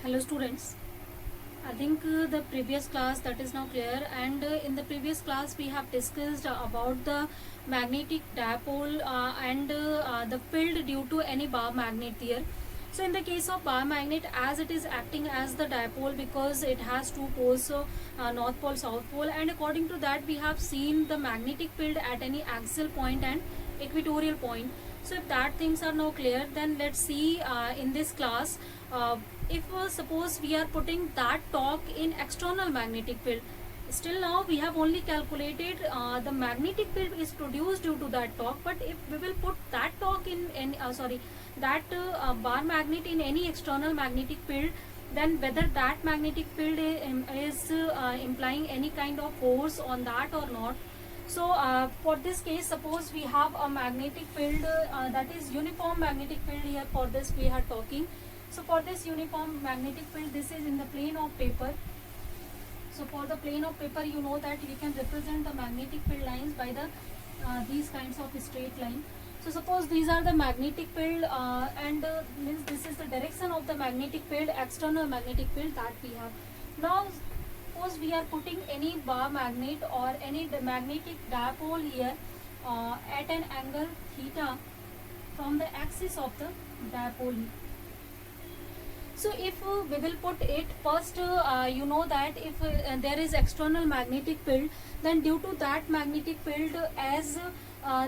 Hello students, I think the previous class that is now clear, and in the previous class we have discussed about the magnetic dipole and the field due to any bar magnet there. So in the case of bar magnet, as it is acting as the dipole because it has two poles, north pole, south pole, and according to that we have seen the magnetic field at any axial point and equatorial point. So if that things are now clear, then let's see in this class, if suppose we are putting that torque in external magnetic field. Still now we have only calculated the magnetic field is produced due to that torque, but if we will put that torque in any that bar magnet in any external magnetic field, then whether that magnetic field is implying any kind of force on that or not. So for this case, suppose we have a magnetic field that is uniform magnetic field here. For this we are talking. So for this uniform magnetic field, this is in the plane of paper. So for the plane of paper, you know that we can represent the magnetic field lines by the these kinds of straight line. So suppose these are the magnetic field and means this is the direction of the magnetic field, external magnetic field that we have. Now suppose we are putting any bar magnet or any magnetic dipole here at an angle theta from the axis of the dipole. So if we will put it first, you know that if there is external magnetic field, then due to that magnetic field, as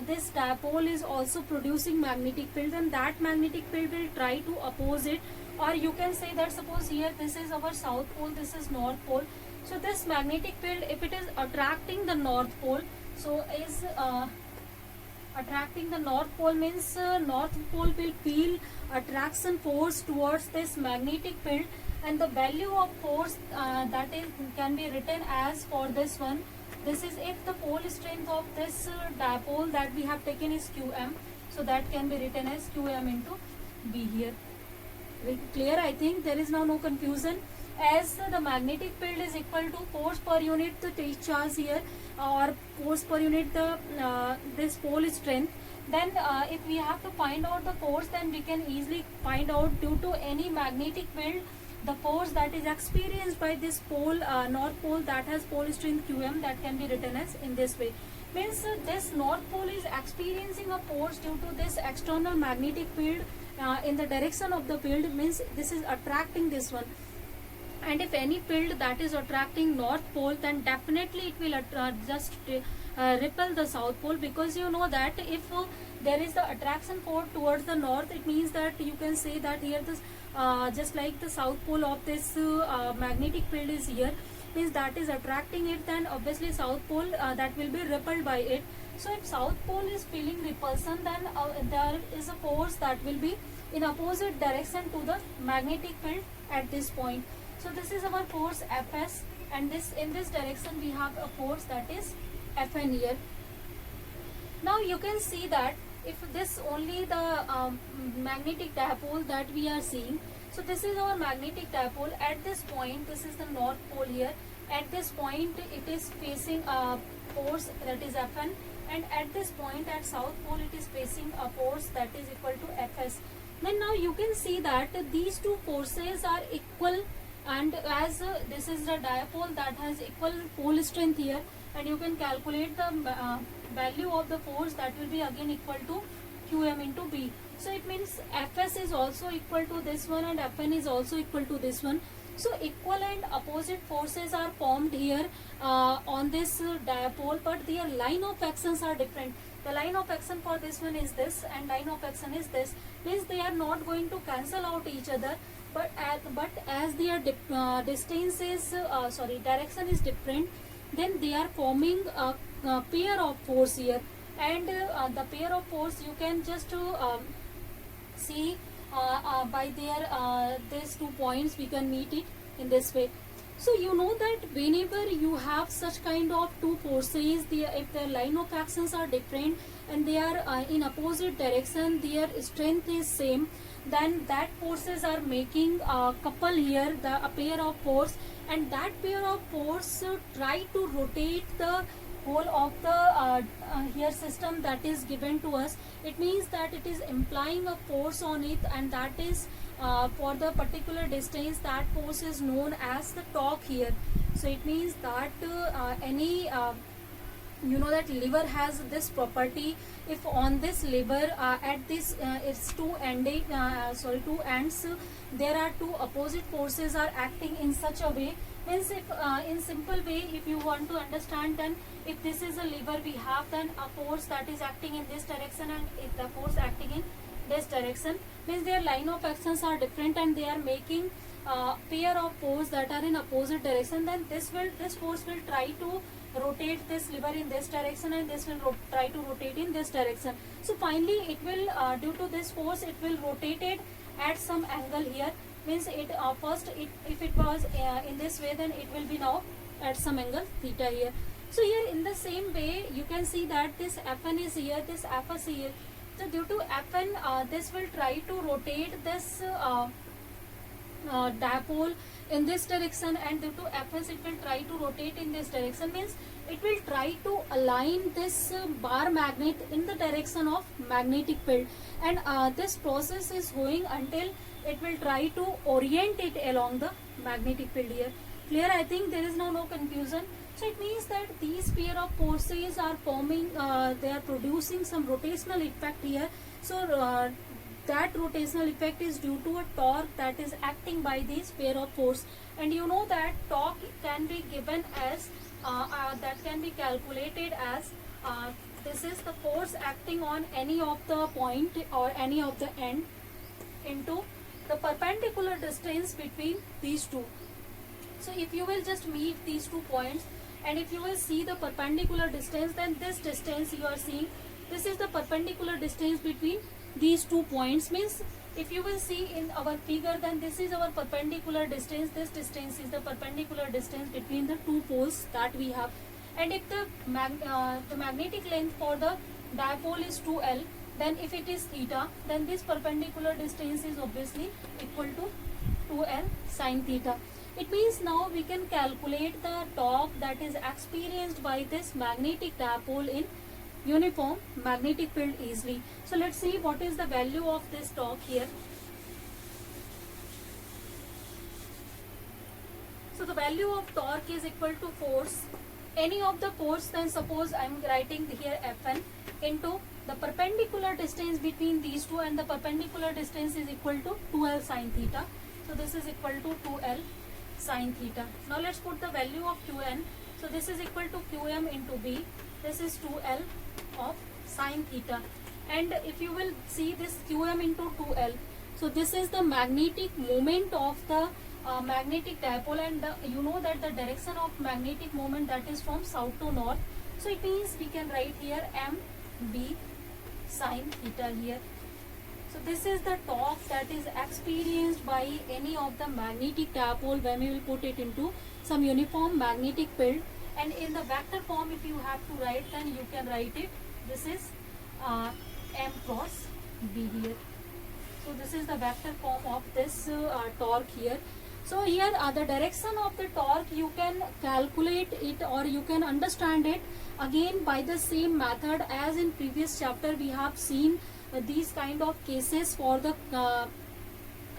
this dipole is also producing magnetic field, then that magnetic field will try to oppose it. Or you can say that suppose here this is our south pole, this is north pole. So this magnetic field, if it is attracting the north pole, so is attracting the north pole means north pole will feel attraction force towards this magnetic field, and the value of force that is can be written as for this one. This is if the pole strength of this dipole that we have taken is Qm, so that can be written as Qm into B here. Clear? I think there is now no confusion. As the magnetic field is equal to force per unit the charge here or force per unit the this pole strength, then if we have to find out the force, then we can easily find out due to any magnetic field the force that is experienced by this pole, north pole, that has pole strength Qm, that can be written as in this way. Means this north pole is experiencing a force due to this external magnetic field in the direction of the field, means this is attracting this one. And if any field that is attracting north pole, then definitely it will just repel the south pole, because you know that if there is the attraction force towards the north, it means that you can say that here this just like the south pole of this magnetic field is here, means that is attracting it, then obviously south pole that will be repelled by it. So if south pole is feeling repulsion, then there is a force that will be in opposite direction to the magnetic field at this point. So this is our force Fs, and this in this direction we have a force that is Fn here. Now you can see that if this only the magnetic dipole that we are seeing, so this is our magnetic dipole. At this point, this is the north pole here. At this point, it is facing a force that is Fn, and at this point at south pole it is facing a force that is equal to Fs. Then now you can see that these two forces are equal, and as this is the dipole that has equal pole strength here, and you can calculate the value of the force that will be again equal to Qm into B. So it means Fs is also equal to this one and Fn is also equal to this one. So equal and opposite forces are formed here on this dipole, but their line of actions are different. The line of action for this one is this, and line of action is this. Means they are not going to cancel out each other, but as their distance is direction is different, then they are forming a pair of force here, and the pair of force you can just see by their these 2 points we can meet it in this way. So you know that whenever you have such kind of two forces, if their line of actions are different and they are in opposite direction, their strength is same, then that forces are making a couple here, a pair of force, and that pair of force try to rotate the whole of the here system that is given to us. It means that it is implying a force on it, and that is for the particular distance, that force is known as the torque here. So it means that any you know that lever has this property. If on this lever at this its two ends, there are two opposite forces are acting in such a way, means if in simple way if you want to understand, then if this is a lever we have, then a force that is acting in this direction and if the force acting in this direction, means their line of actions are different and they are making pair of force that are in opposite direction, then this force will try to rotate this lever in this direction and this will try to rotate in this direction. So finally it will due to this force it will rotate it at some angle here, means it first if it was in this way, then it will be now at some angle theta here. So here in the same way you can see that this Fn is here, this Fs here. So due to Fn this will try to rotate this dipole in this direction, and due to Fs it will try to rotate in this direction, means it will try to align this bar magnet in the direction of magnetic field, and this process is going until it will try to orient it along the magnetic field here. Clear? I think there is now no confusion. So it means that these pair of forces are forming, they are producing some rotational effect here. So that rotational effect is due to a torque that is acting by these pair of force, and you know that torque can be given as that can be calculated as this is the force acting on any of the point or any of the end into the perpendicular distance between these two. So if you will just meet these 2 points and if you will see the perpendicular distance, then this distance you are seeing, this is the perpendicular distance between these 2 points, means if you will see in our figure, then this is our perpendicular distance, this distance is the perpendicular distance between the 2 poles that we have. And if the magnetic length for the dipole is 2L, then if it is theta, then this perpendicular distance is obviously equal to 2L sin theta. It means now we can calculate the torque that is experienced by this magnetic dipole in uniform magnetic field easily. So let's see what is the value of this torque here. So the value of torque is equal to force, any of the force, then suppose I am writing here Fn into the perpendicular distance between these two, and the perpendicular distance is equal to 2L sin theta. So this is equal to 2L sin theta. Now let's put the value of Qn. So this is equal to Qm into B. This is 2L of sin theta. And if you will see this Qm into 2L, so this is the magnetic moment of the magnetic dipole, and you know that the direction of magnetic moment that is from south to north. So it means we can write here mb sin theta here. So this is the torque that is experienced by any of the magnetic dipole when we will put it into some uniform magnetic field. And in the vector form, if you have to write, then you can write it. This is m cross b here. So this is the vector form of this torque here. So here the direction of the torque, you can calculate it or you can understand it again by the same method as in previous chapter. We have seen these kind of cases for the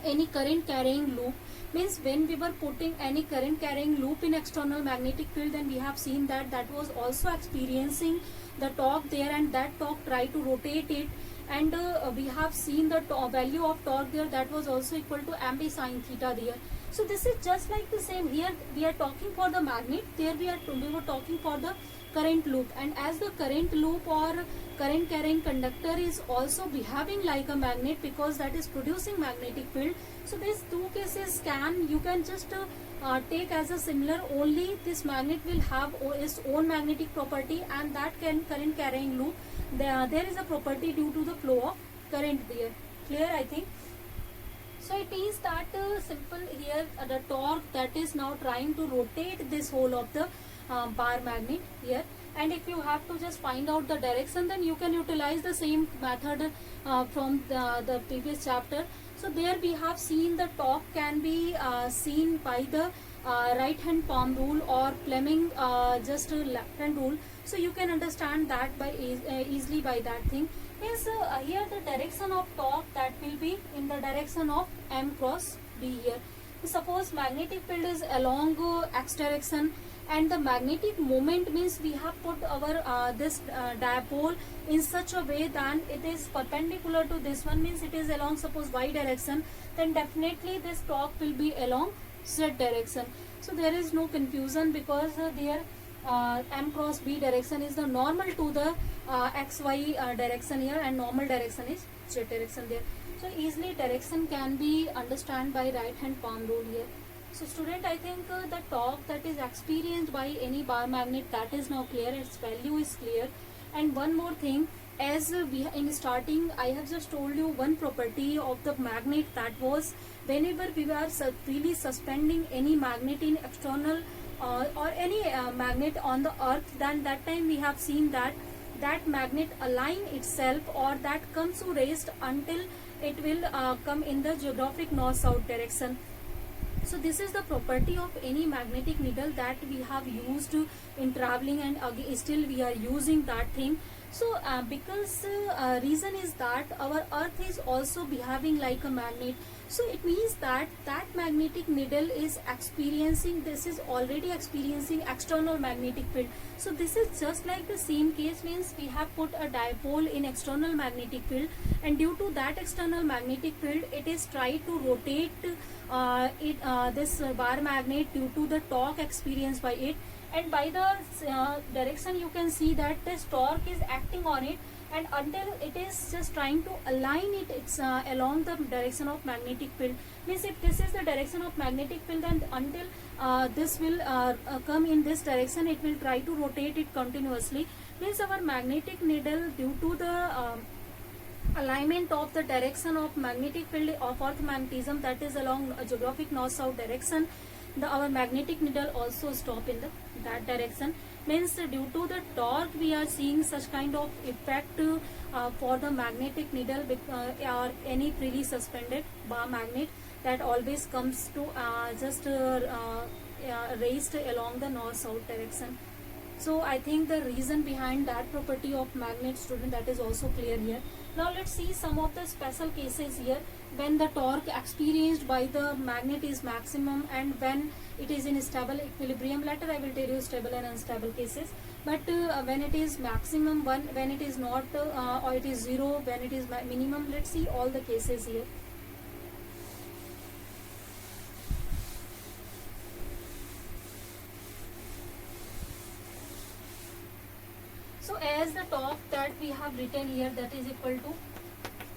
any current carrying loop. Means when we were putting any current carrying loop in external magnetic field, then we have seen that that was also experiencing the torque there, and that torque try to rotate it, and we have seen the value of torque there, that was also equal to mb sin theta there. So this is just like the same. Here we are talking for the magnet, there we were talking for the current loop, and as the current loop or current carrying conductor is also behaving like a magnet because that is producing magnetic field. So these two cases you can just take as a similar, only this magnet will have its own magnetic property, and that current carrying loop there is a property due to the flow of current there. Clear, I think. So it means that simple here the torque that is now trying to rotate this whole of the bar magnet here, and if you have to just find out the direction, then you can utilize the same method from the previous chapter. So there we have seen the torque can be seen by the right hand palm rule or Fleming just left hand rule. So you can understand that by easily by that thing. Means here the direction of torque that will be in the direction of m cross b here. Suppose magnetic field is along x direction, and the magnetic moment means we have put our this dipole in such a way that it is perpendicular to this one, means it is along suppose y direction, then definitely this torque will be along z direction. So there is no confusion, because there m cross b direction is the normal to the xy direction here, and normal direction is z direction there. So easily direction can be understood by right hand palm rule here. So student, I think the torque that is experienced by any bar magnet, that is now clear, its value is clear. And one more thing, as we in starting I have just told you one property of the magnet, that was whenever we were really suspending any magnet in external or any magnet on the earth, then that time we have seen that that magnet align itself, or that comes to rest until it will come in the geographic north-south direction. So this is the property of any magnetic needle that we have used in traveling, and again still we are using that thing. So because reason is that our earth is also behaving like a magnet, so it means that that magnetic needle is experiencing, this is already experiencing external magnetic field. So this is just like the same case, means we have put a dipole in external magnetic field, and due to that external magnetic field it is try to rotate this bar magnet due to the torque experienced by it, and by the direction you can see that this torque is acting on it, and until it is just trying to align it, it's along the direction of magnetic field. Means if this is the direction of magnetic field, then until this will come in this direction, it will try to rotate it continuously. Means our magnetic needle, due to the alignment of the direction of magnetic field of earth magnetism, that is along geographic north-south direction, our magnetic needle also stop in that direction. Means due to the torque we are seeing such kind of effect for the magnetic needle or any freely suspended bar magnet, that always comes to just raised along the north-south direction. So I think the reason behind that property of magnet, student, that is also clear here. Now let's see some of the special cases here when the torque experienced by the magnet is maximum and when it is in stable equilibrium. Later I will tell you stable and unstable cases, but when it is maximum, when it is not or it is zero, when it is minimum. Let's see all the cases here. So as the torque that we have written here, that is equal to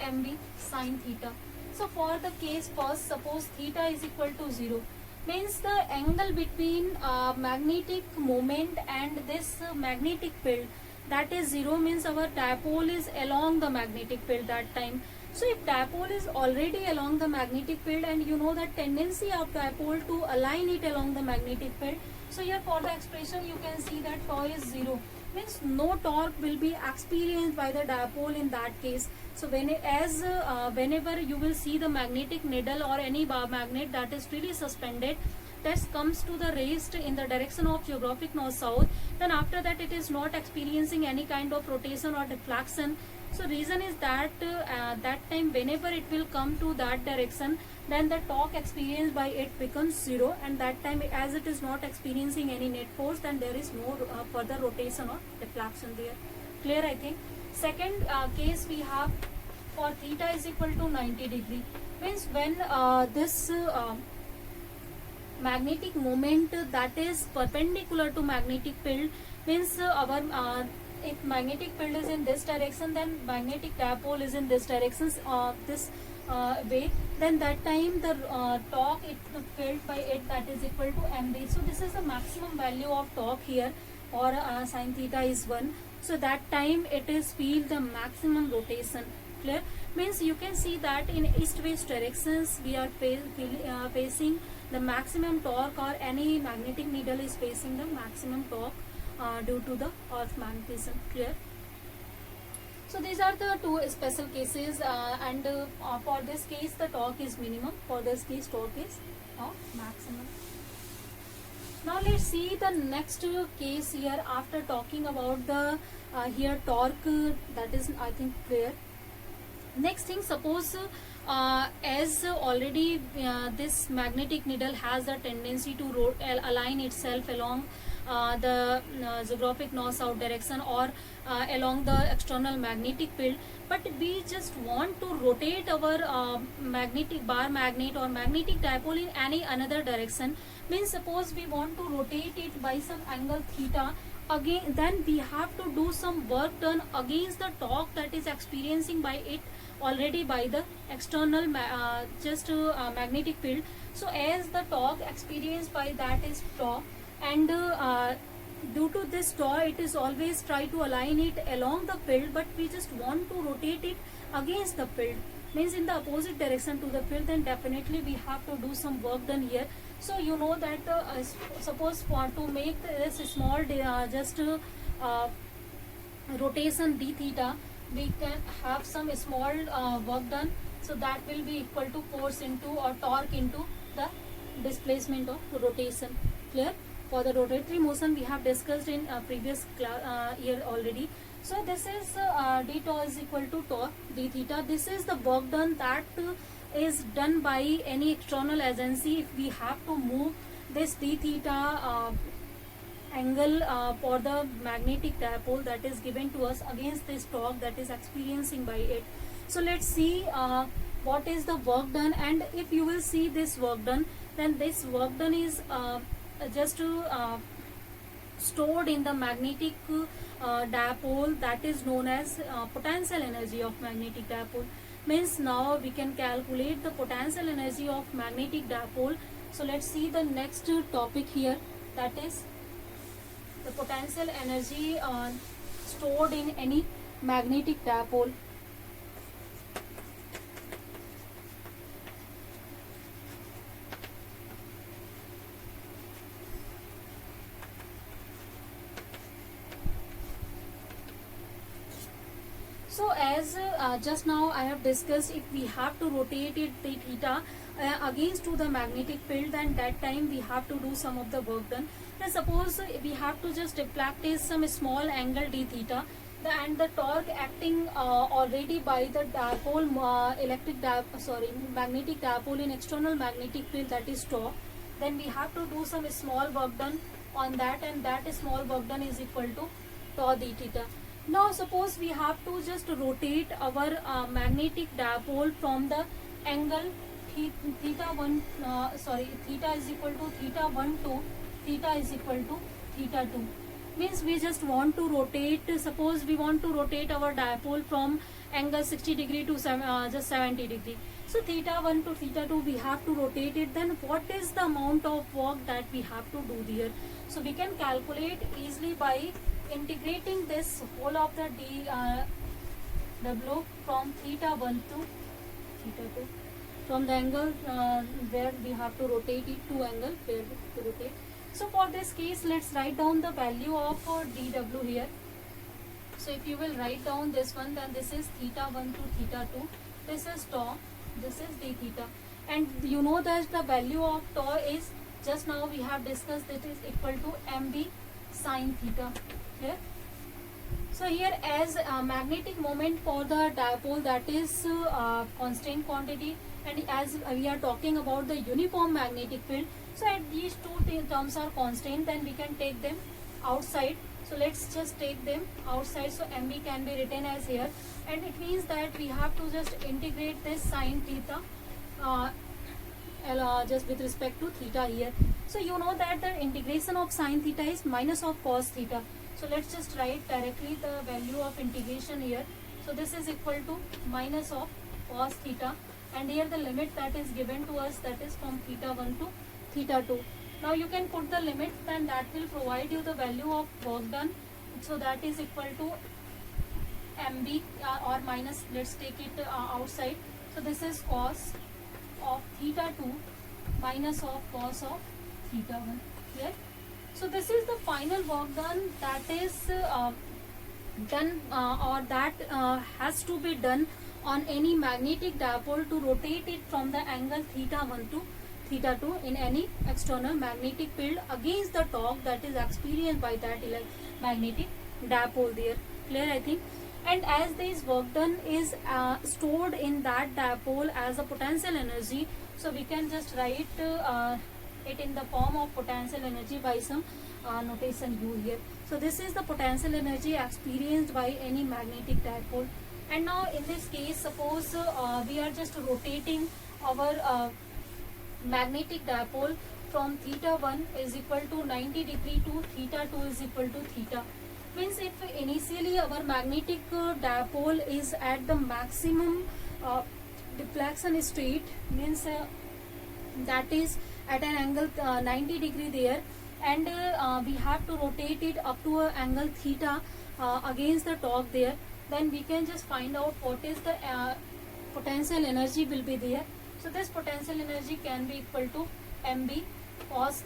mv sine theta. So for the case first, suppose theta is equal to 0, means the angle between magnetic moment and this magnetic field, that is 0, means our dipole is along the magnetic field that time. So if dipole is already along the magnetic field, and you know the tendency of dipole to align it along the magnetic field, so here for the expression you can see that tau is 0, means no torque will be experienced by the dipole in that case. So whenever you will see the magnetic needle or any bar magnet that is really suspended, that comes to the rest in the direction of geographic north-south, then after that it is not experiencing any kind of rotation or deflection. So reason is that that time whenever it will come to that direction, then the torque experienced by it becomes 0, and that time as it is not experiencing any net force, then there is no further rotation or deflection there. Clear, I think. Second case we have for theta is equal to 90 degree, means when this magnetic moment that is perpendicular to magnetic field, means our if magnetic field is in this direction, then magnetic dipole is in this direction, this way, then that time the torque it felt by it, that is equal to mv. So this is the maximum value of torque here, or sine theta is 1. So that time it is feel the maximum rotation. Clear? Means you can see that in east-west directions we are facing the maximum torque, or any magnetic needle is facing the maximum torque due to the earth magnetism. Clear? So these are the two special cases, and for this case the torque is minimum, for this case torque is maximum. Now let's see the next case here. After talking about the here torque, that is I think clear. Next thing, suppose as already this magnetic needle has a tendency to align itself along the geographic north-south direction, or along the external magnetic field, but we just want to rotate our magnetic bar magnet or magnetic dipole in any another direction. Means suppose we want to rotate it by some angle theta, again then we have to do some work done against the torque that is experiencing by it already by the external magnetic field. So as the torque experienced by that is tau, and due to this tau it is always try to align it along the field, but we just want to rotate it against the field, means in the opposite direction to the field, then definitely we have to do some work done here. So you know that suppose want to make this small rotation d theta, we can have some small work done, so that will be equal to force into or torque into the displacement of rotation. Clear? For the rotatory motion we have discussed in previous year already. So this is d tau is equal to torque d theta. This is the work done that is done by any external agency if we have to move this d theta angle for the magnetic dipole that is given to us against this torque that is experiencing by it. So let's see what is the work done, and if you will see this work done, then this work done is stored in the magnetic dipole that is known as potential energy of magnetic dipole. Means now we can calculate the potential energy of magnetic dipole. So let's see the next topic here, that is the potential energy stored in any magnetic dipole. So as just now I have discussed, if we have to rotate it the theta against to the magnetic field, then that time we have to do some of the work done. Then suppose we have to just practice some small angle d theta, and the torque acting already by the dipole magnetic dipole in external magnetic field, that is tau, then we have to do some small work done on that, and that small work done is equal to tau d theta. Now suppose we have to just rotate our magnetic dipole from the angle theta is equal to theta 1 to theta is equal to theta 2. Means we just want to rotate, suppose we want to rotate our dipole from angle 60 degree to just 70 degree. So theta 1 to theta 2 we have to rotate it. Then what is the amount of work that we have to do there? So we can calculate easily by integrating this whole of the w from theta 1 to theta 2, from the angle where we have to rotate it to angle where to rotate. So for this case, let's write down the value of dw here. So if you will write down this one, then this is theta 1 to theta 2, this is tau, this is d theta, and you know that the value of tau is, just now we have discussed, that is equal to mb sine theta. Clear? So here, as magnetic moment for the dipole, that is constant quantity, and as we are talking about the uniform magnetic field, so at these two terms are constant, then we can take them outside. So let's just take them outside. So mb can be written as here, and it means that we have to just integrate this sine theta just with respect to theta here. So you know that the integration of sine theta is minus of cos theta. So let's just write directly the value of integration here. So this is equal to minus of cos theta, and here the limit that is given to us, that is from theta 1 to theta 2. Now you can put the limit, then that will provide you the value of work done. So that is equal to mb or minus, let's take it outside. So this is cos of theta 2 minus of cos of theta 1. Clear? So this is the final work done, that is done or that has to be done on any magnetic dipole to rotate it from the angle theta 1 to theta 2 in any external magnetic field against the torque that is experienced by that magnetic dipole there. Clear, I think. And as this work done is stored in that dipole as a potential energy, so we can just write it in the form of potential energy by some notation U here. So this is the potential energy experienced by any magnetic dipole. And now in this case, suppose we are just rotating our magnetic dipole from theta 1 is equal to 90 degree to theta 2 is equal to theta. Means if initially our magnetic dipole is at the maximum deflection state, means that is at an angle 90 degree there, and we have to rotate it up to an angle theta against the torque there, then we can just find out what is the potential energy will be there. So this potential energy can be equal to mb cos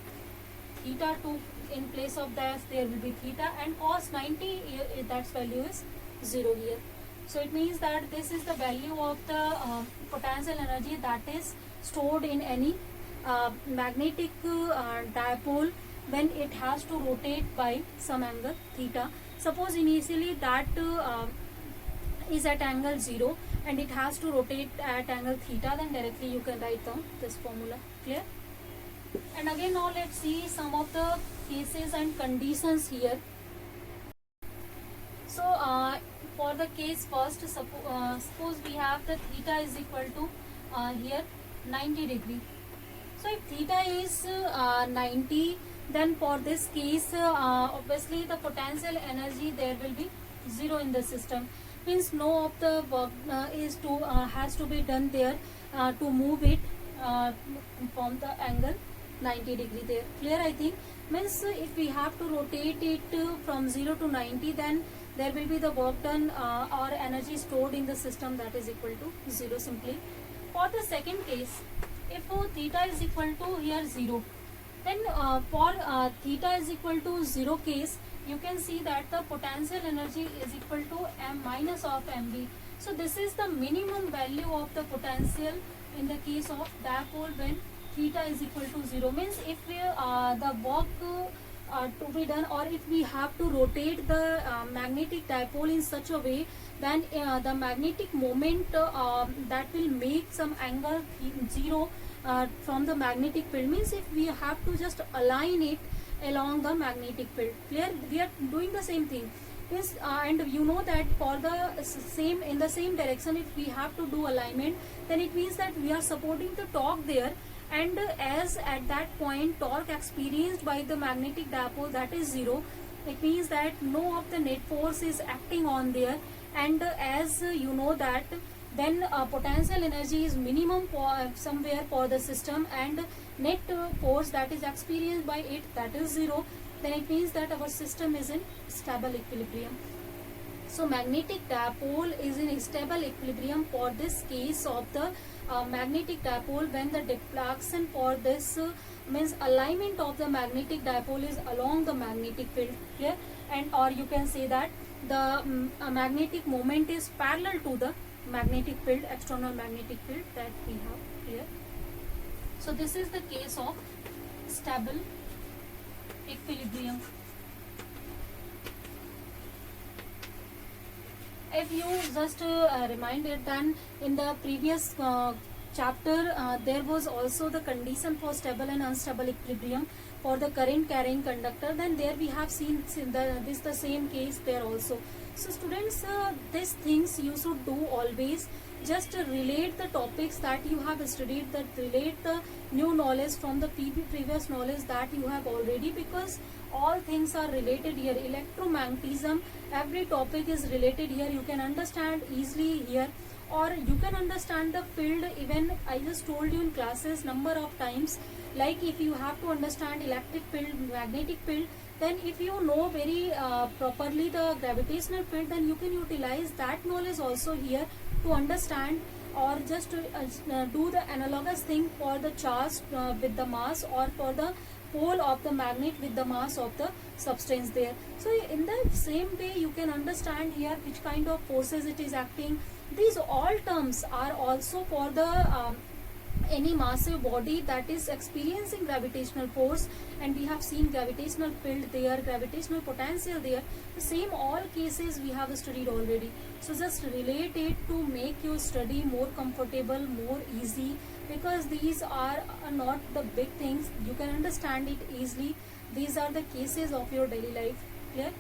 theta 2, in place of that there will be theta, and cos 90 that value is 0 here. So it means that this is the value of the potential energy that is stored in any magnetic dipole when it has to rotate by some angle theta. Suppose initially that is at angle 0 and it has to rotate at angle theta, then directly you can write down this formula. Clear? And again, now let's see some of the cases and conditions here. So for the case first, suppose we have the theta is equal to here 90 degree. So if theta is 90, then for this case obviously the potential energy there will be 0 in the system. Means no of the work has to be done there to move it from the angle 90 degree there. Clear, I think. Means if we have to rotate it from 0 to 90, then there will be the work done or energy stored in the system that is equal to 0 simply. For the second case, if theta is equal to here 0, then for theta is equal to 0 case, you can see that the potential energy is equal to m minus of mv. So this is the minimum value of the potential in the case of dipole when theta is equal to 0. Means if we, the work to be done, or if we have to rotate the magnetic dipole in such a way, then the magnetic moment that will make some angle 0 from the magnetic field. Means if we have to just align it along the magnetic field. Clear? We are doing the same thing. Means and you know that for the same in the same direction, if we have to do alignment, then it means that we are supporting the torque there, and as at that point torque experienced by the magnetic dipole that is 0, it means that no of the net force is acting on there, and as you know that then potential energy is minimum for somewhere for the system, and net force that is experienced by it that is 0, then it means that our system is in stable equilibrium. So magnetic dipole is in stable equilibrium for this case of the magnetic dipole when the deflection for this means alignment of the magnetic dipole is along the magnetic field here, and or you can say that the magnetic moment is parallel to the magnetic field, external magnetic field that we have here. So this is the case of stable equilibrium. If you just remind it, then in the previous chapter there was also the condition for stable and unstable equilibrium for the current carrying conductor. Then there we have seen this the same case there also. So students, these things you should do always. Just relate the topics that you have studied, that relate the new knowledge from the previous knowledge that you have already, because all things are related here. Electromagnetism, every topic is related here. You can understand easily here, or you can understand the field. Even I just told you in classes number of times, like if you have to understand electric field, magnetic field, then if you know very properly the gravitational field, then you can utilize that knowledge also here to understand, or just to do the analogous thing for the charge with the mass, or for the pole of the magnet with the mass of the substance there. So in the same way you can understand here which kind of forces it is acting. These all terms are also for the any massive body that is experiencing gravitational force, and we have seen gravitational field there, gravitational potential there, the same all cases we have studied already. So just relate it to make your study more comfortable, more easy, because these are not the big things, you can understand it easily. These are the cases of your daily life. Clear?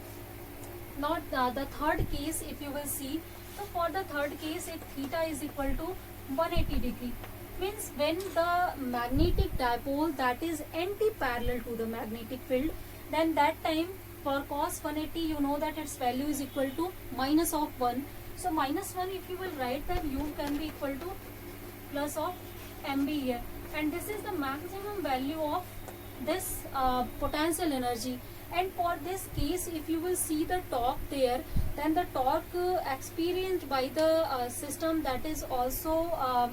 Not the third case, if you will see, so for the third case, if theta is equal to 180 degree, means when the magnetic dipole that is anti-parallel to the magnetic field, then that time for cos 180 you know that its value is equal to minus of 1. So minus 1 if you will write, then u can be equal to plus of mb here, and this is the maximum value of this potential energy. And for this case, if you will see the torque there, then the torque experienced by the system, that is also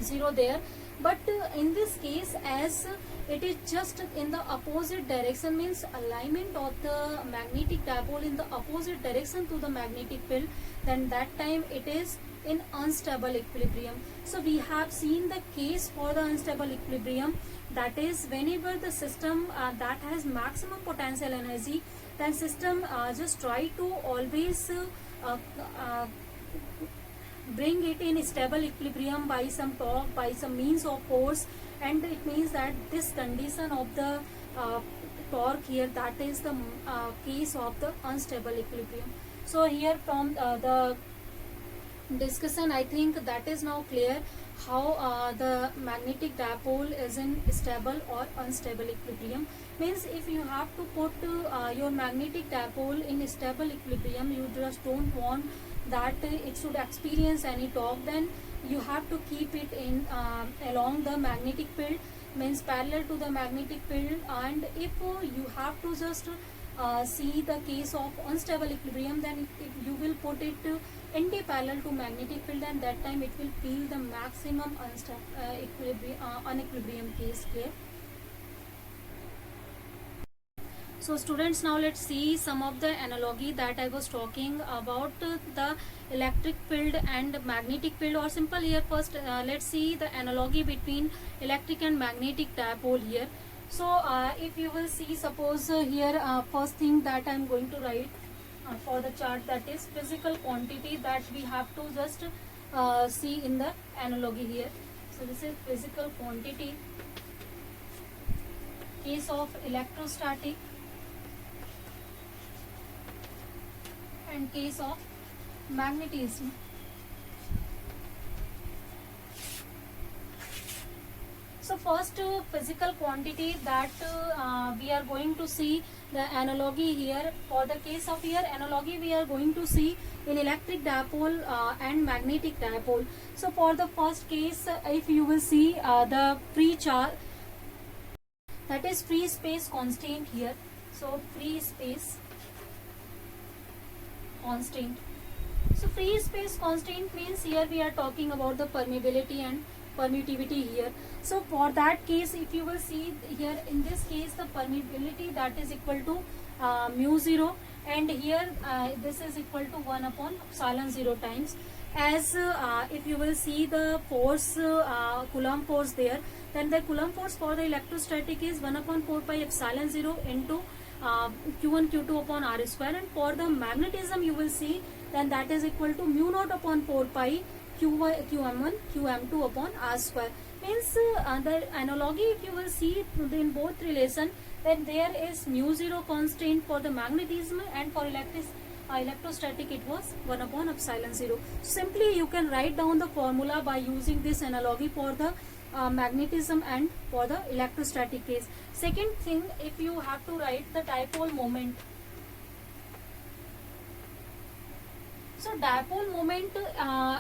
zero there. But in this case, as it is just in the opposite direction, means alignment of the magnetic dipole in the opposite direction to the magnetic field, then that time it is in unstable equilibrium. So we have seen the case for the unstable equilibrium, that is whenever the system that has maximum potential energy, then system just try to always bring it in stable equilibrium by some torque, by some means of force, and it means that this condition of the torque here, that is the case of the unstable equilibrium. So here from the discussion, I think that is now clear how the magnetic dipole is in stable or unstable equilibrium. Means if you have to put your magnetic dipole in stable equilibrium, you just don't want that it should experience any torque, then you have to keep it in along the magnetic field, means parallel to the magnetic field. And if you have to just see the case of unstable equilibrium, then if you will put it anti-parallel to magnetic field, and that time it will feel the maximum unequilibrium case. Clear? So students, now let's see some of the analogy that I was talking about the electric field and magnetic field, or simple here. First let's see the analogy between electric and magnetic dipole here. So if you will see, suppose here first thing that I am going to write for the chart, that is physical quantity that we have to just see in the analogy here. So this is physical quantity, case of electrostatic and case of magnetism. So first physical quantity that we are going to see the analogy here. For the case of here analogy, we are going to see in electric dipole and magnetic dipole. So for the first case, if you will see the free charge, that is free space constant here. So free space constant. So free space constant means here we are talking about the permeability and permittivity here. So for that case, if you will see here, in this case the permeability that is equal to mu 0, and here this is equal to 1 upon epsilon 0 times. As if you will see the force, Coulomb force there, then the Coulomb force for the electrostatic is 1 upon 4 pi epsilon 0 into q1 q2 upon r square, and for the magnetism you will see then that is equal to mu naught upon 4 pi qm1 qm2 upon r square. Means the analogy, if you will see in both relation, then there is mu 0 constant for the magnetism, and for electrostatic it was 1 upon epsilon 0. Simply you can write down the formula by using this analogy for the magnetism and for the electrostatic case. Second thing, if you have to write the dipole moment. So dipole moment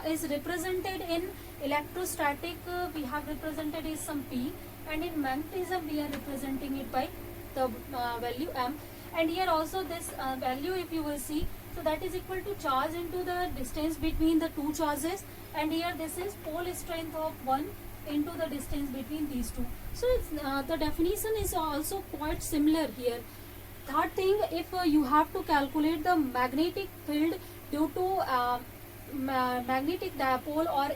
is represented in electrostatic, we have represented is some P, and in magnetism we are representing it by the value M. And here also this value, if you will see, so that is equal to charge into the distance between the two charges, and here this is pole strength of 1 into the distance between these two. So it's, the definition is also quite similar here. Third thing, if you have to calculate the magnetic field due to magnetic dipole, or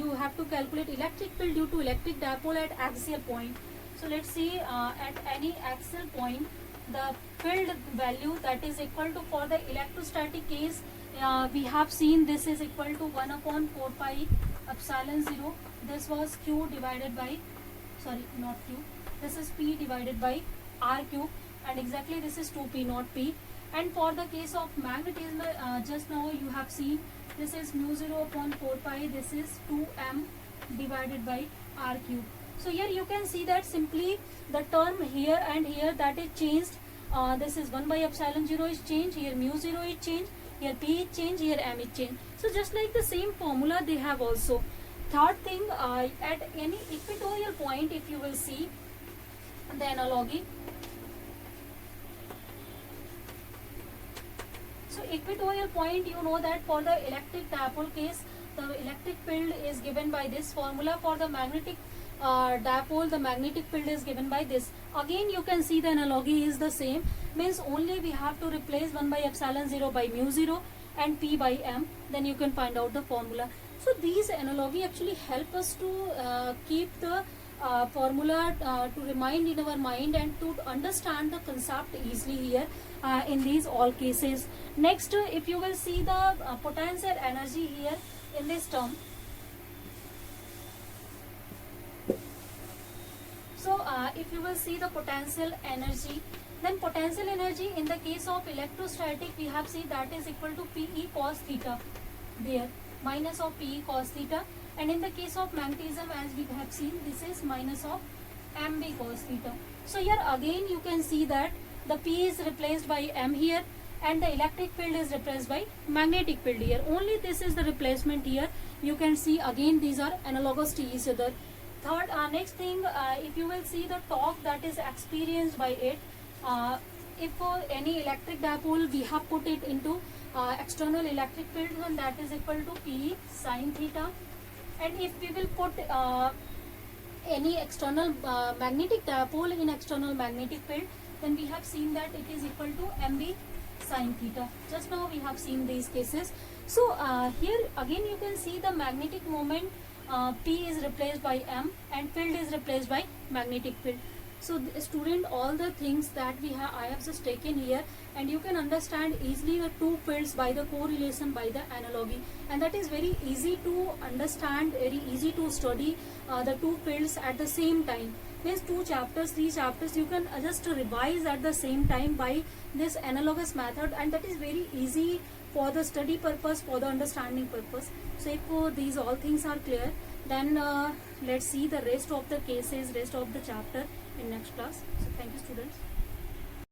you have to calculate electric field due to electric dipole at axial point. So let's see, at any axial point the field value that is equal to, for the electrostatic case, we have seen this is equal to 1 upon 4 pi epsilon 0. This was q divided by, sorry, not q, this is p divided by r cube, and exactly this is 2p not p. And for the case of magnetism, just now you have seen this is mu 0 upon 4 pi, this is 2m divided by r cube. So here you can see that simply the term here and here that is changed. This is 1 by epsilon 0 is changed, here mu 0 is changed, here p is changed, here m is changed. So just like the same formula they have also. Third thing, at any equatorial point, if you will see the analogy. So equatorial point, you know that for the electric dipole case, the electric field is given by this formula. For the magnetic dipole, the magnetic field is given by this. Again you can see the analogy is the same, means only we have to replace 1 by epsilon 0 by mu 0 and p by m, then you can find out the formula. So these analogy actually help us to keep the formula to remind in our mind and to understand the concept easily here in these all cases. Next, if you will see the potential energy here in this term. So if you will see the potential energy, then potential energy in the case of electrostatic, we have seen that is equal to Pe cos theta there, minus of Pe cos theta. And in the case of magnetism, as we have seen, this is minus of Mb cos theta. So here again you can see that the P is replaced by M here, and the electric field is replaced by magnetic field here. Only this is the replacement here. You can see again these are analogous to each other. Third, next thing, if you will see the torque that is experienced by it, if any electric dipole we have put it into external electric field, then that is equal to P sin theta. And if we will put any external magnetic dipole in external magnetic field, then we have seen that it is equal to Mb sin theta. Just now we have seen these cases. So here again you can see the magnetic moment, P is replaced by M and field is replaced by magnetic field. So student, all the things that I have just taken here, and you can understand easily the two fields by the correlation, by the analogy, and that is very easy to understand, very easy to study the two fields at the same time. Means 2 chapters, 3 chapters you can just revise at the same time by this analogous method, and that is very easy for the study purpose, for the understanding purpose. So if these all things are clear, then let's see the rest of the cases, rest of the chapter in next class. So thank you students.